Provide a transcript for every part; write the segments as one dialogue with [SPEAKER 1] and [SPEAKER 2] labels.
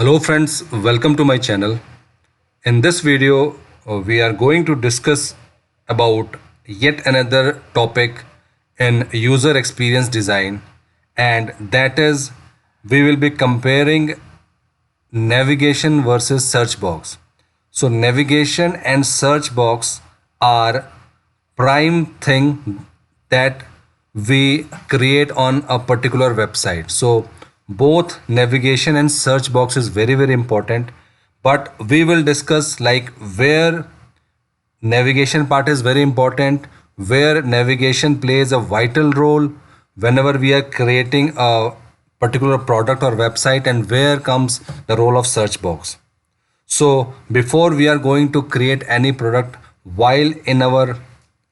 [SPEAKER 1] Hello friends, welcome to my channel. In this video, we are going to discuss about yet another topic in user experience design, and that is we will be comparing navigation versus search box. So navigation and search box are prime thing that we create on a particular website. So both navigation and search box is very important, but we will discuss like where navigation part is very important, where navigation plays a vital role whenever we are creating a particular product or website, and where comes the role of search box. So before we are going to create any product, while in our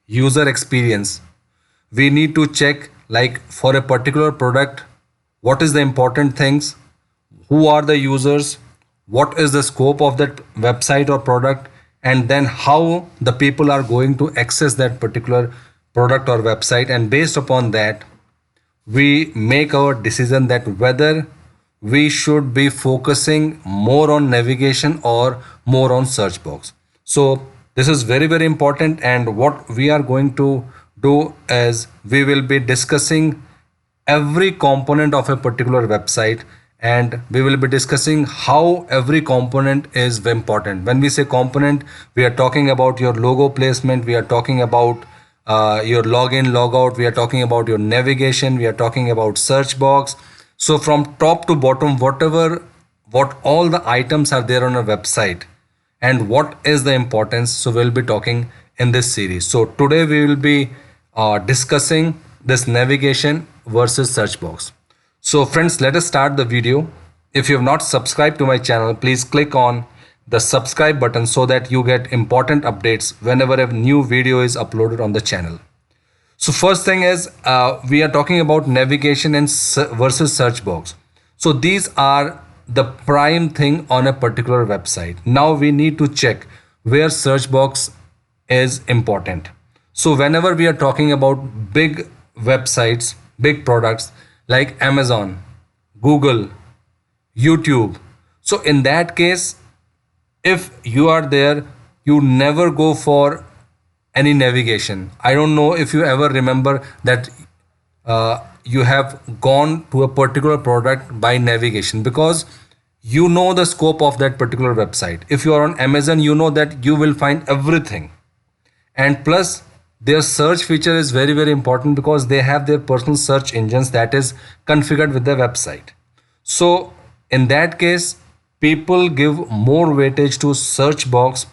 [SPEAKER 1] user experience, we need to check like for a particular product, what is the important things, who are the users, what is the scope of that website or product, and then how the people are going to access that particular product or website. And based upon that, we make our decision that whether we should be focusing more on navigation or more on search box. So this is very important, and what we are going to do is we will be discussing every component of a particular website, and we will be discussing how every component is important. When we say component, we are talking about your logo placement, we are talking about your login logout, we are talking about your navigation, we are talking about search box. So from top to bottom, what all the items are there on a website and what is the importance, so we'll be talking in this series. So today we will be discussing this navigation versus search box. So friends, let us start the video. If you have not subscribed to my channel, please click on the subscribe button so that you get important updates whenever a new video is uploaded on the channel. So first thing is we are talking about navigation and versus search box. So these are the prime thing on a particular website. Now we need to check where search box is important. So whenever we are talking about big websites, big products like Amazon, Google, YouTube. So in that case, if you are there, you never go for any navigation. I don't know if you ever remember that you have gone to a particular product by navigation, because you know the scope of that particular website. If you are on Amazon, you know that you will find everything, and plus their search feature is very important because they have their personal search engines that is configured with the website. So in that case, people give more weightage to search box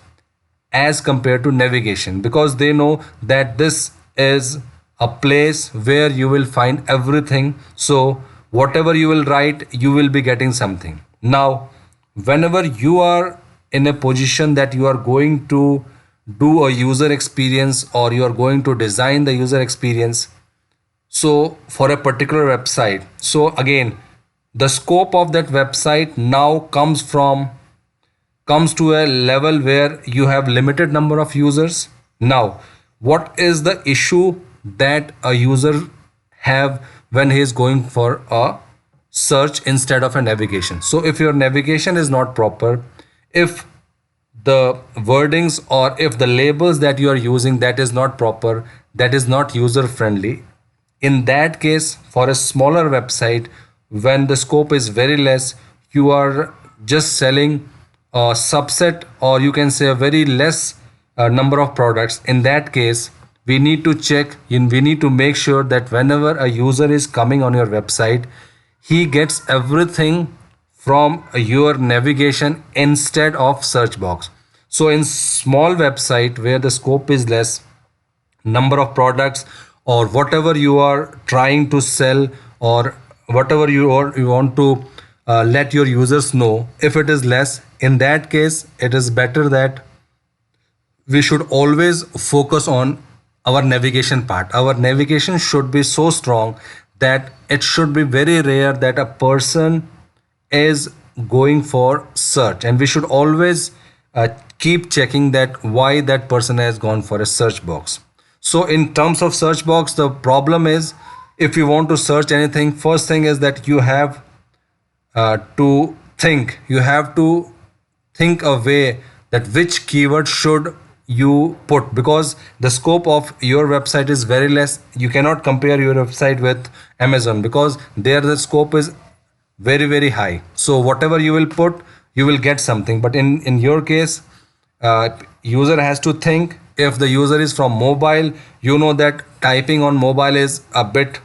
[SPEAKER 1] as compared to navigation, because they know that this is a place where you will find everything. So whatever you will write, you will be getting something. Now whenever you are in a position that you are going to do a user experience or you are going to design the user experience, so for a particular website, so again the scope of that website now comes to a level where you have limited number of users. Now what is the issue that a user have when he is going for a search instead of a navigation? So if your navigation is not proper, if the wordings or if the labels that you are using that is not proper, that is not user friendly, in that case for a smaller website, when the scope is very less, you are just selling a subset, or you can say a very less number of products. In that case, we need to check, we need to make sure that whenever a user is coming on your website, he gets everything from your navigation instead of search box. So in small website where the scope is less, number of products or whatever you are trying to sell, or whatever you want to let your users know, if it is less, in that case it is better that we should always focus on our navigation part. Our navigation should be so strong that it should be very rare that a person is going for search, and we should always keep checking that why that person has gone for a search box. So in terms of search box, the problem is if you want to search anything, first thing is that you have to you have to think a way that which keyword should you put, because the scope of your website is very less. You cannot compare your website with Amazon because there the scope is very high. So whatever you will put, you will get something. But in your case, user has to think. If the user is from mobile, you know that typing on mobile is a bit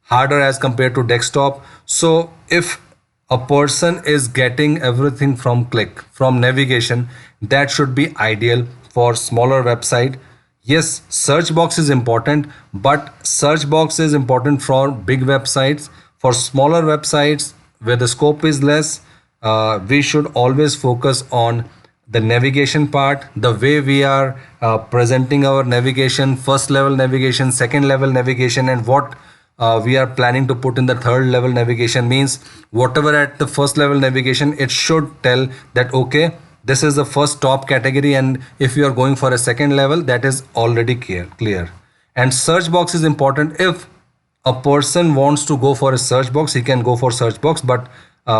[SPEAKER 1] harder as compared to desktop. So if a person is getting everything from click, from navigation, that should be ideal for smaller website. Yes, search box is important, but search box is important for big websites. For smaller websites where the scope is less, we should always focus on the navigation part, the way we are presenting our navigation, first level navigation, second level navigation, and what we are planning to put in the third level navigation. Means whatever at the first level navigation, it should tell that okay, this is the first top category, and if you are going for a second level, that is already clear. And search box is important. If a person wants to go for a search box, he can go for search box, but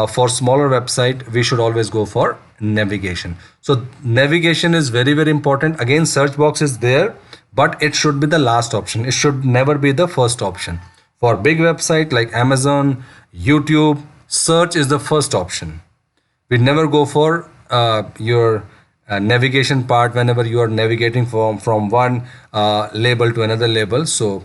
[SPEAKER 1] for smaller website, we should always go for navigation. So navigation is very important. Again, search box is there, but it should be the last option. It should never be the first option. For big website like Amazon, YouTube, search is the first option. We never go for your navigation part whenever you are navigating from one label to another label. So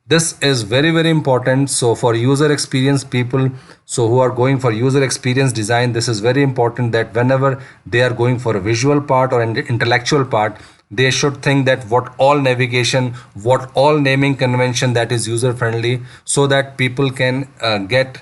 [SPEAKER 1] this is very important. So for user experience people, so who are going for user experience design, this is very important that whenever they are going for a visual part or an intellectual part, they should think that what all navigation, what all naming convention that is user friendly, so that people can get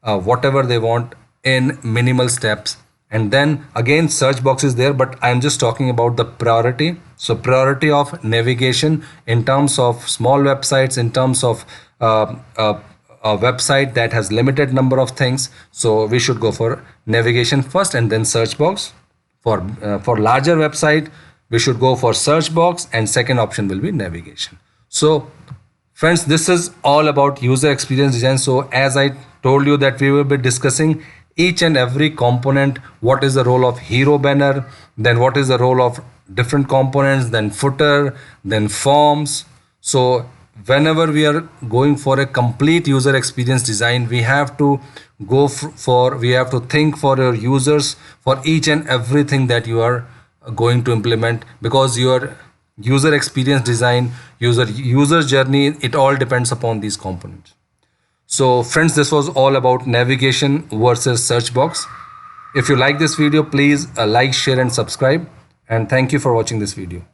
[SPEAKER 1] whatever they want in minimal steps. And then again, search box is there, but I'm just talking about the priority. So priority of navigation in terms of small websites, in terms of a website that has limited number of things, so we should go for navigation first and then search box. For larger website, we should go for search box, and second option will be navigation. So friends, this is all about user experience design. So as I told you that we will be discussing each and every component, what is the role of hero banner, then what is the role of different components, then footer, then forms. So whenever we are going for a complete user experience design, we have to go we have to think for your users for each and everything that you are going to implement, because your user experience design, user journey, it all depends upon these components. So friends, this was all about navigation versus search box. If you like this video, please like, share and subscribe, and thank you for watching this video.